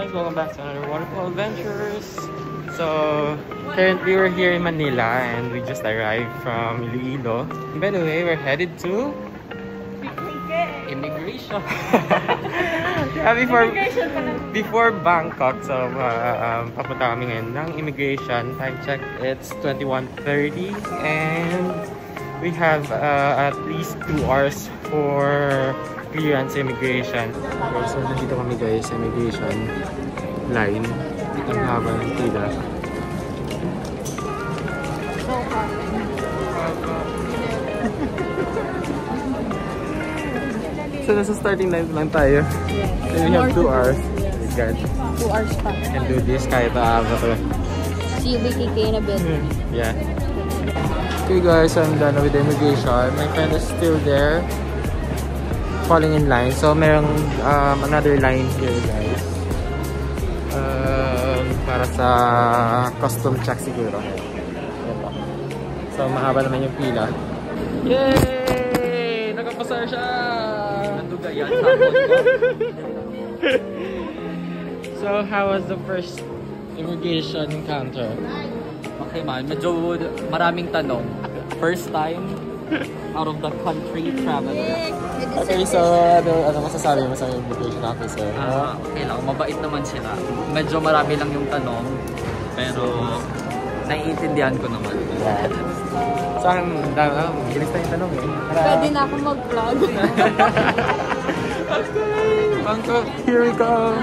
Welcome back to another Wonderful Adventures. So currently we're here in Manila and we just arrived from Iloilo. By the way, we're headed to immigration. Yeah, before Bangkok. So papunta kami ngayon ng immigration. Time check, it's 21:30 and we have at least 2 hours for clearance immigration. Okay, so nandito kami guys sa immigration line. Ang haba ng pila. So nasa starting line lang tayo. So we have 2 hours. We got 2 hours pa. Can do this kahit aabot ko. See you BKK in a bit. Yeah. Okay guys, I'm done with the immigration. My friend is still there, falling in line. So merong another line here guys. Para sa custom check siguro. So mahaba naman yung pila. Yay! Nakapasar siya! Nanduga yan sa So how was the first immigration encounter? Okay man, medyo maraming tanong. First time out of the country traveler. Okay, so ano masasabi mo sa immigration officer? Okay lang, mabait naman sila. Medyo marami lang yung tanong, pero naiintindihan ko naman. Yeah. Sa akin, gilis na yung tanong eh. Pwede na ako mag-vlog. Bangkok, here we go!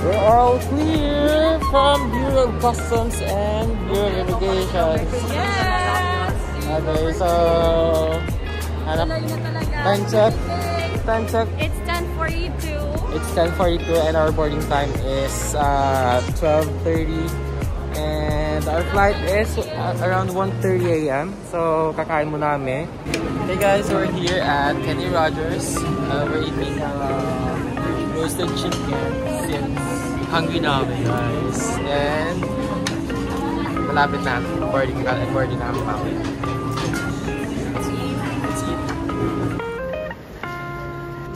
We're all clear from Bureau of Customs and Bureau of Immigration. Yes! Okay, so time check. Time check. It's 10:42. It's 10:42 and our boarding time is 12:30. And our flight is around 1:30 AM. So kakain muna kami. Hey guys, we're here at Kenny Rogers. We're eating roasted chicken since hungry na kami guys. And malapit na boarding namin kami. Let's eat.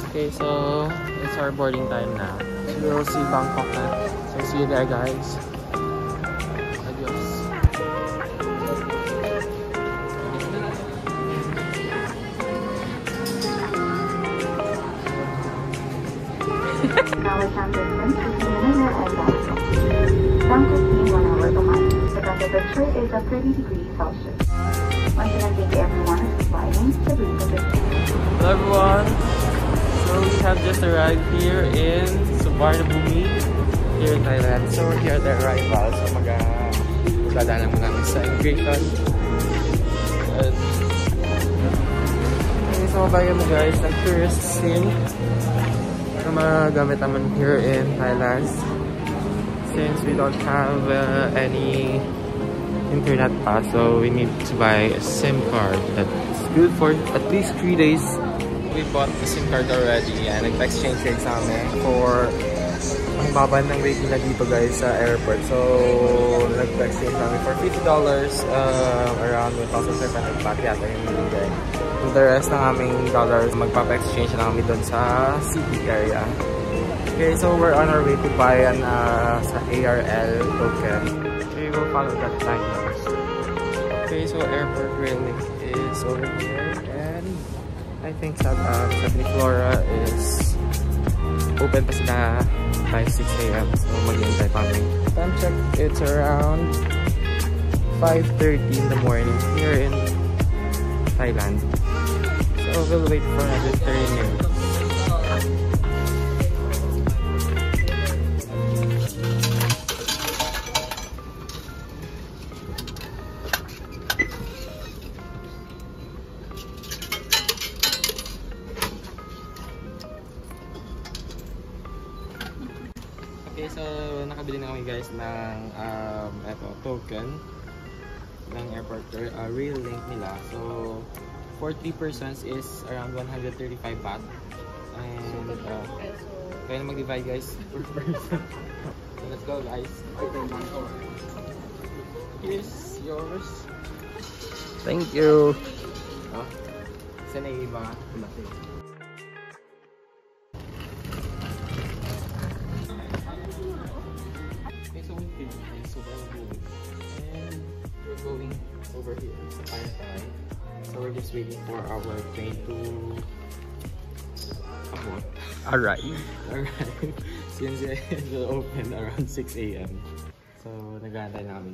Okay, so it's our boarding time now. We'll see Bangkok na. So see you there guys. Adios. Bangkok being 1 hour behind. The temperature is at 30 degrees Celsius. Once again, thank you everyone for flying to Bangkok. Hello everyone. So we have just arrived here in Suvarnabhumi, here in Thailand. So we're here at the arrival. So magdadaanan mo namin sa immigration. Okay, so mabayan mo guys ang tourist SIM na magamit naman here in Thailand. Since we don't have any internet pa, so we need to buy a SIM card that's good for at least 3 days. We bought the SIM card already and nag-exchange rate sa amin for ang baba ng rate nila dito guys sa airport. So nag-exchange namin for $50, around 1,500 baht yata yung binigay. The rest ng aming dollars, magpapa-exchange na kami doon sa city area. Okay, so we're on our way to buy an sa ARL token. We will follow that time first. Okay, so airport railing is over here and I think Sabni Flora is open pa sila by 6 AM. So mag-intay pa kami. Time check, it's around 5:30 in the morning here in Thailand. So we'll wait for another 30 minutes. guys ng token ng airport rail link nila. So 40 persons is around 135 baht. And kaya na mag-divide guys per person. So let's go guys. Here's yours. Thank you. Oh, isa na iba. And we're going over here. So we're just waiting for our train to arrive. Since it will open around 6 AM. So nag-aantay na kami.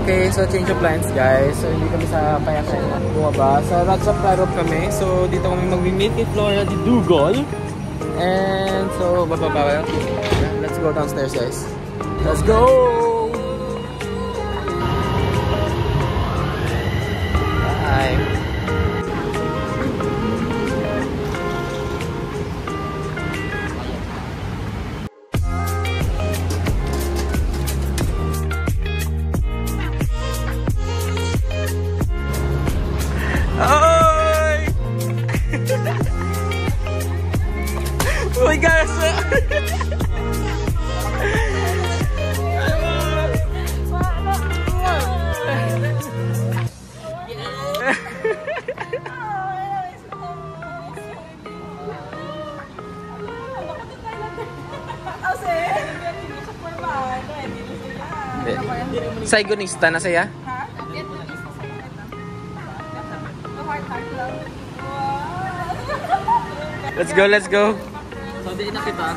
Okay, so change of plans guys. So hindi kami sa Payakan bumaba. Sa Ratsa Prarop kami. So dito kami mag-meet ni Flora di Dugol. And so bababa. Let's go downstairs guys. Let's go! Bye! Oh my gosh! Saigonista na saya? Let's go, let's go. So, di na kita.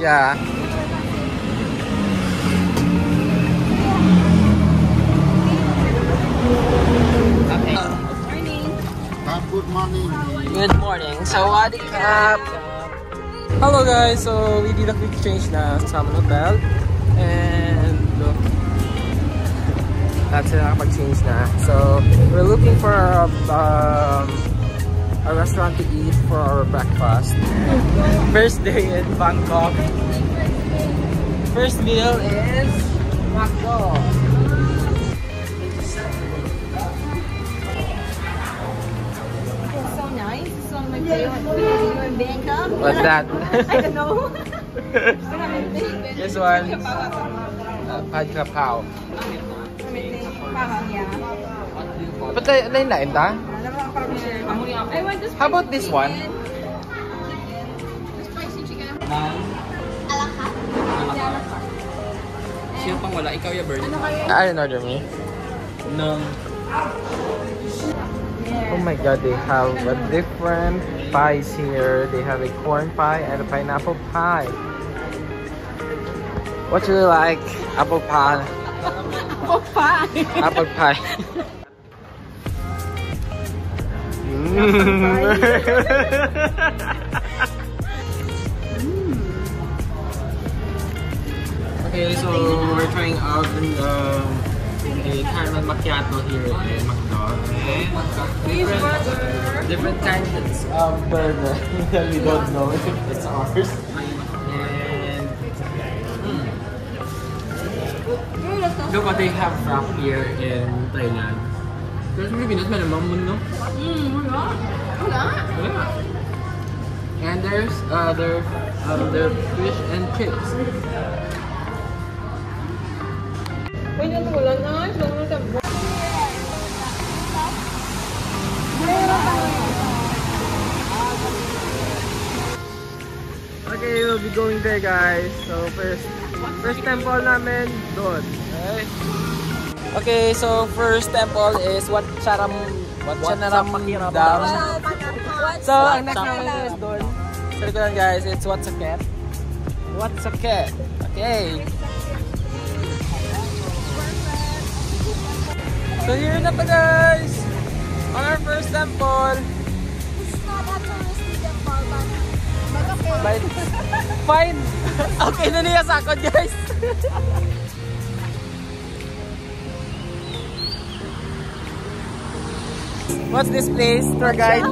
Yeah. Good morning. Good morning. Sawadee Krap. Hello guys. So we did a quick change na sa aming hotel. And look. That's it, nakapag-change na. So we're looking for a restaurant to eat for our breakfast. First day in Bangkok. First meal is McDo. So nice. It's one of my favorite videos in Bangkok. What's that? I don't know. This one. Pad Kapow. But lain-lain ta? I want this. How about this one? Spicy chicken. Sino pang wala? Ikaw ya, Bern? I didn't order me. No. Oh my god, they have a different pies here. They have a corn pie and a pineapple pie. What do you like? Apple pie. Apple pie. Apple pie. Okay, so we're trying out a caramel macchiato here in McDonald's. Different kinds of burger that we don't know if it's ours. And look what they have from here in Thailand. There's maybe not many no? And there's their fish and chips. Okay, we'll be going there guys. So first temple namin doon. Okay, so first temple is Wat Chanaram Dam. So ang next namin is doon. So doon guys, it's Wat Saket. Wat Saket. Okay. So here na pa guys. On our first temple. It's not a touristy temple. fine. Okay na niya sa akin, guys. What's this place, tour guide?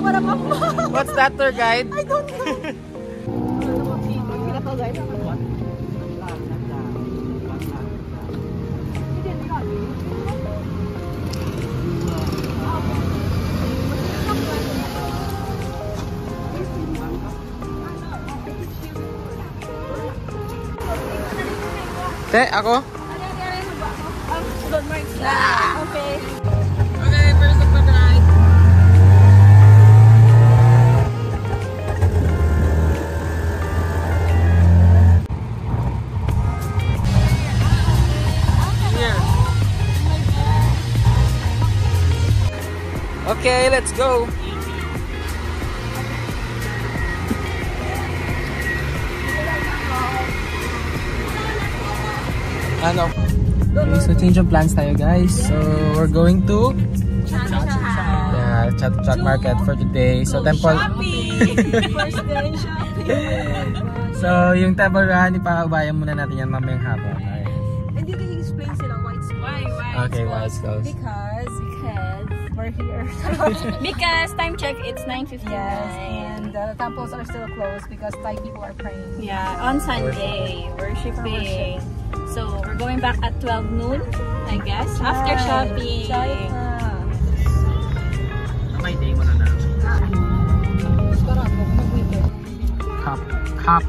What's that, tour guide? I don't know. Te, ako? Okay. Okay, first of the ride. Here. Okay, let's go. Ano? Okay, so change of plans tayo, guys. So we're going to Chatuchak Market for today. So temple. First day shopping. So yung temple run, ipahubayan muna natin yan mamayang hapon. Hindi ko i-explain sila why it's closed. Okay, why it's closed? Because we're here. Because time check, it's 9:59. Yes, and the temples are still closed because Thai people are praying. Yeah, on Sunday, worshiping. So, we're going back at 12 noon, I guess, after shopping. May day mo na na. Hop.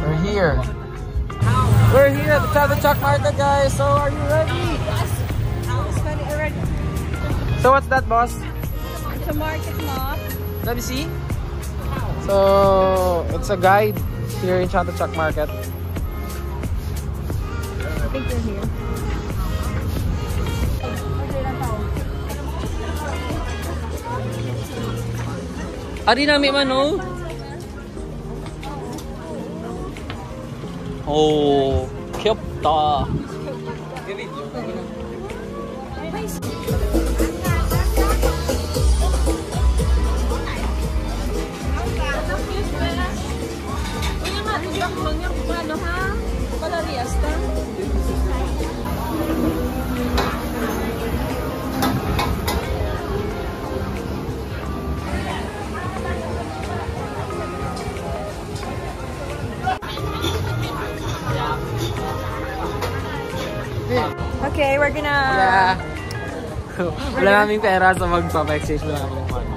We're here. We're here at the Chatuchak Market, guys. So, are you ready? Yes, I was ready. So, what's that, boss? It's a market map. Let me see. So, it's a guide here in Chatuchak Market. I think they're here. Ari namin mano. Oh, 귀엽다. Okay, we're gonna... Yeah. Wala naming pera so magpapa-exchange mo namin ng money.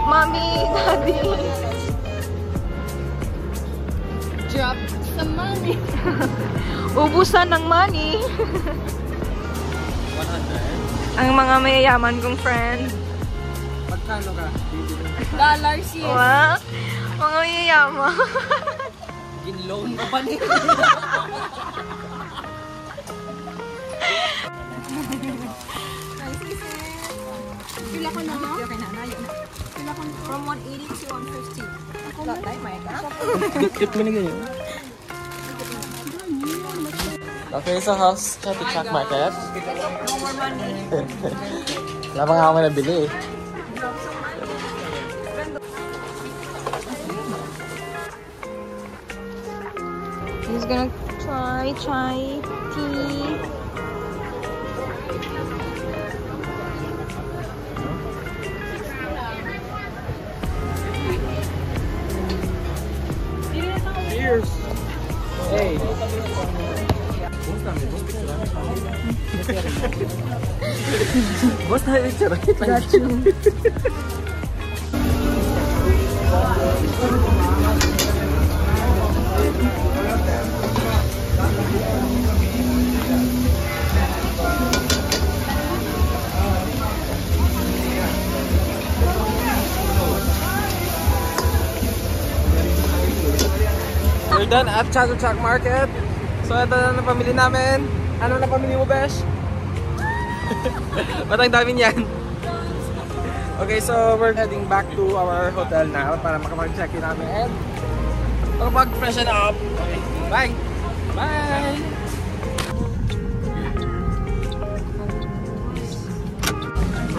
Mommy, Daddy. Drop some money. Ubusan ng money. 100. Ang mga mayayaman kong friend. Magkano ka? Dollars yun. Wow. Mga mayayaman. Ginloan mo pa niya. Pila ko na, no? Pila ko from 180 to 150. Ako na tayo, Mike. Cute mo na ganyan. Okay, so how's Chatuchak Market? No more money. Wala pa nga ako nabili eh. He's gonna try chai tea. Cheers! Hey! Boss na yung charot. We're done at Chatuchak Market. So ito na napamili namin. Ano na pamili mo, Besh? Ba't ang dami niyan? Okay, so we're heading back to our hotel now para makapag-check-in namin and makapag-freshen up. Okay, bye! Bye!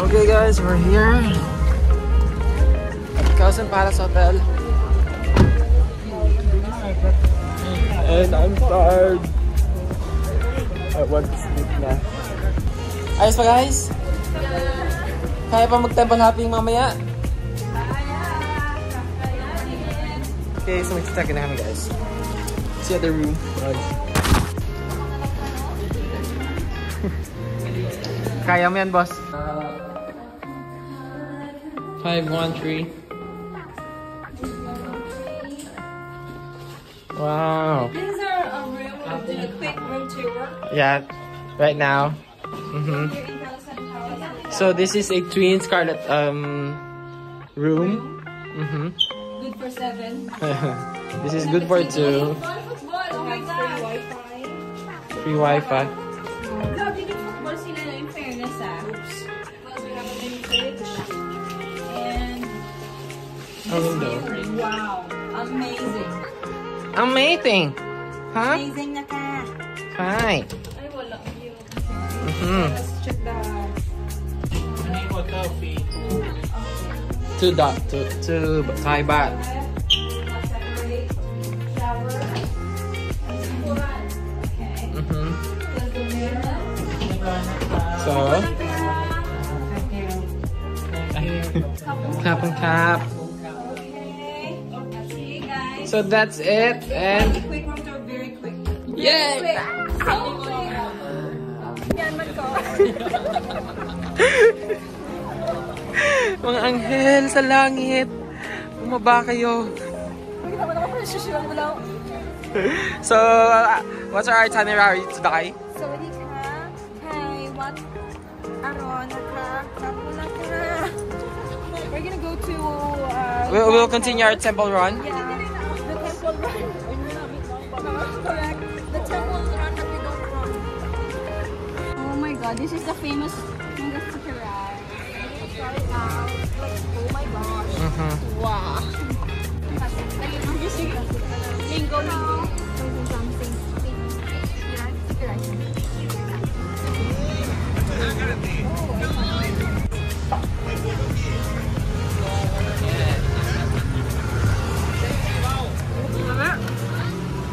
Okay guys, we're here at Quezon Palace Hotel. And I'm tired. I want to sleep na. Ayos pa guys? Kaya pa mag-table hopping mamaya? Okay, so mag-check na kami guys. See you at the room. Guys. Kaya mo yan, boss. 513. Wow. These are a room, a quick room tour. Yeah, right now. So this is a twin Scarlett room. Good for 7. This is good for 2. Oh my God. Free Wi-Fi. Grabe yung football sila na in fairness Oops. Because we have a mini fridge. And A window. wow. Amazing. Amazing. Huh? Amazing na ka. Hi. Ay, wala. Let's check the... Two Thai baht. So, cap and cap. So that's it, and Quick room tour, very quick. yay! So quick. Yan man ko. Mga anghel sa langit, bumaba kayo. So, what's our itinerary today? So, hindi ka kay what aron nakakapula ka. We're gonna go to We'll continue our temple run. yeah, the temple run. Correct. The temple run that we don't run. Oh my God, this is the famous Mangasakura. Oh my gosh. Wow. Lingo now. Something.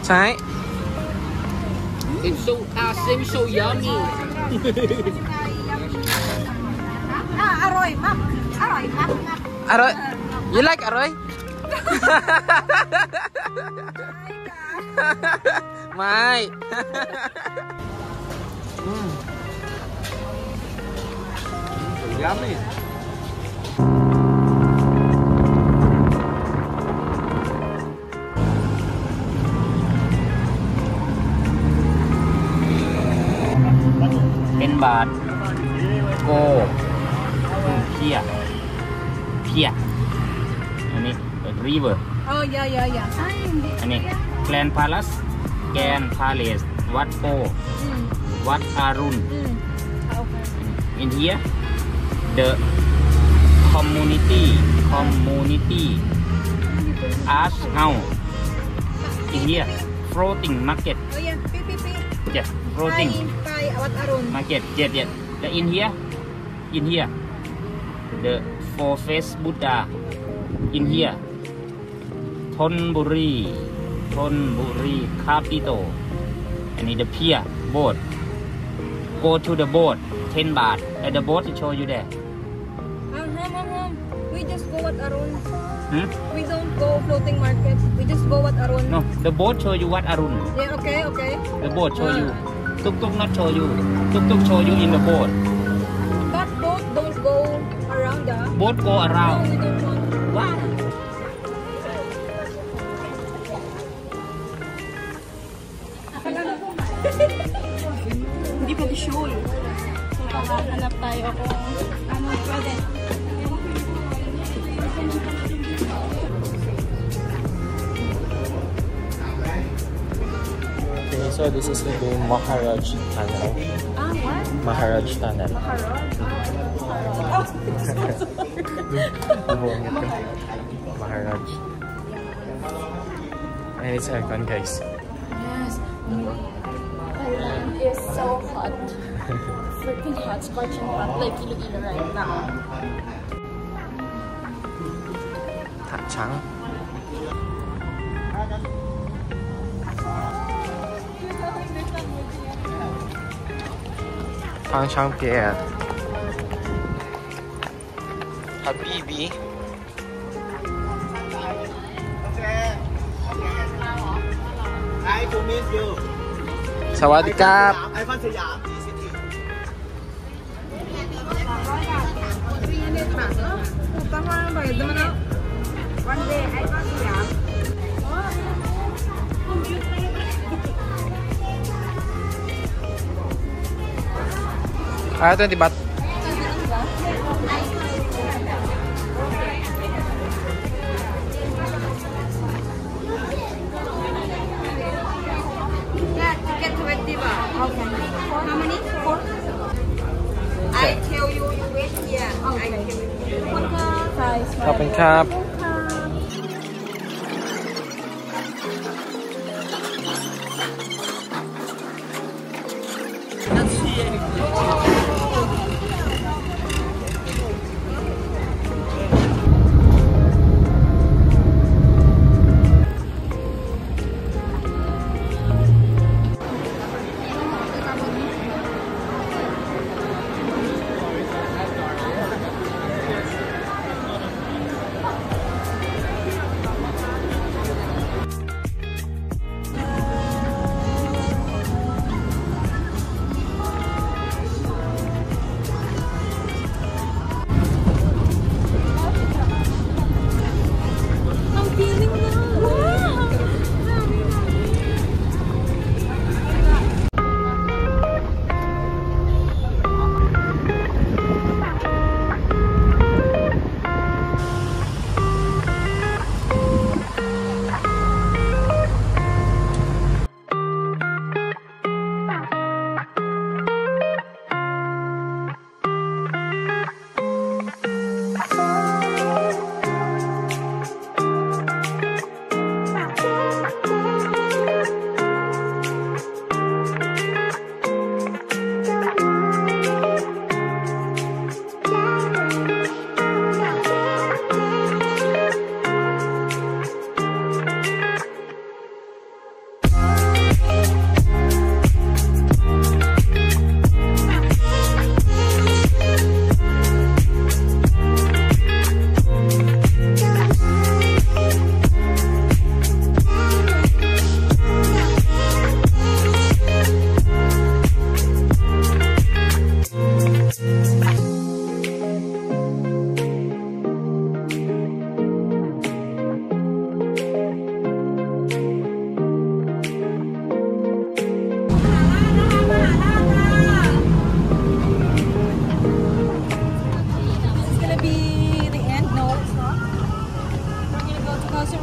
Chai? It's so awesome, so yummy. Aroy, map. Aroy, map. Aroy? You like Aroy? Mai. Yummy. Baht. Go. Here. Here. อันนี้ river. Oh, yeah. อันนี้ Grand Palace, Grand Palace, วัดโพ วัดอารุณ In here, the community arts house. In here, floating market. Oh, yeah. Yeah, floating Pai, Awat Arun. market. Yeah. The in here, the four face Buddha. In here, Thonburi capital. And in the pier, boat. Go to the boat, 10 baht. At the boat to show you there. We just go at Arun. Hmm? We don't go floating market. We just go at Arun. No, the boat show you what Arun. Yeah, okay. The boat show you. Tuk not show you. Tuk show you in the boat. But boat don't go around the... Boat go No, around. we don't want. What? Hindi pa di sure. So, hanap tayo kung ano pwede. Okay, so this is the Maharaj Tunnel. What? Maharaj Tunnel. Maharaj. And it's aircon, guys. Yes. Thailand is so hot. Freaking hot, scorching hot, like Iloilo right now. Chang. Chang Pier. Habibi. Nice to meet you. Sawadee Krap. iPhone Siam. One day, I got Siam. Ah, 20 baht. Yeah, ticket 20 baht. Okay. How many? 4? I tell you, you wait here. Okay. I tell you.ขอบคุณครับ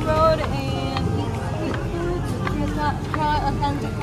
Road and eat food, try authentic